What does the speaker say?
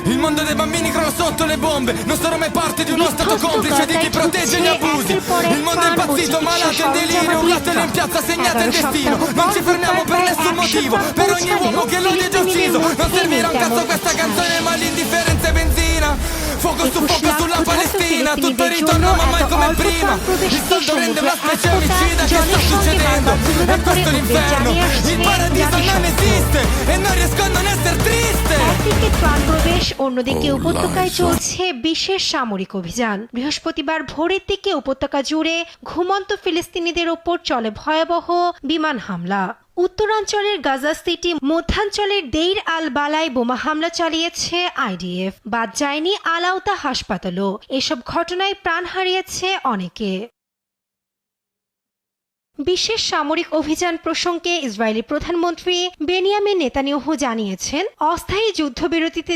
Il mondo dei bambini crolla sotto le bombe. Non sarò mai parte di uno stato complice di chi protegge gli abusi. Il mondo è impazzito, malato in delirio. Un latte in piazza segnata il destino. Non ci fermiamo per nessun motivo. Per ogni uomo che l'odio è già ucciso. Non servirà un cazzo questa canzone, ma l'indifferenza è benzina. Fuoco su fuoco sulla Palestina. Tutto ritorna ma mai come prima. Il soldo rende una specie omicida. Che sta succedendo? E questo è l'inferno. Il paradiso non esiste e non riesco a non essere triste. একদিকে ত্রাণ প্রবেশ, অন্যদিকে উপত্যকায় চলছে বিশেষ সামরিক অভিযান। বৃহস্পতিবার ভোরের দিকে উপত্যকা জুড়ে ঘুমন্ত ফিলিস্তিনিদের ওপর চলে ভয়াবহ বিমান হামলা। উত্তরাঞ্চলের গাজা সিটি, মধ্যাঞ্চলের দেইর আল বালায় বোমা হামলা চালিয়েছে আইডিএফ। বাদ যায়নি আলাউতা হাসপাতালও। এসব ঘটনায় প্রাণ হারিয়েছে অনেকে। বিশেষ সামরিক অভিযান প্রসঙ্গে ইসরায়েলি প্রধানমন্ত্রী বেনিয়ামিন নেতানিয়াহু জানিয়েছেন, অস্থায়ী যুদ্ধবিরতিতে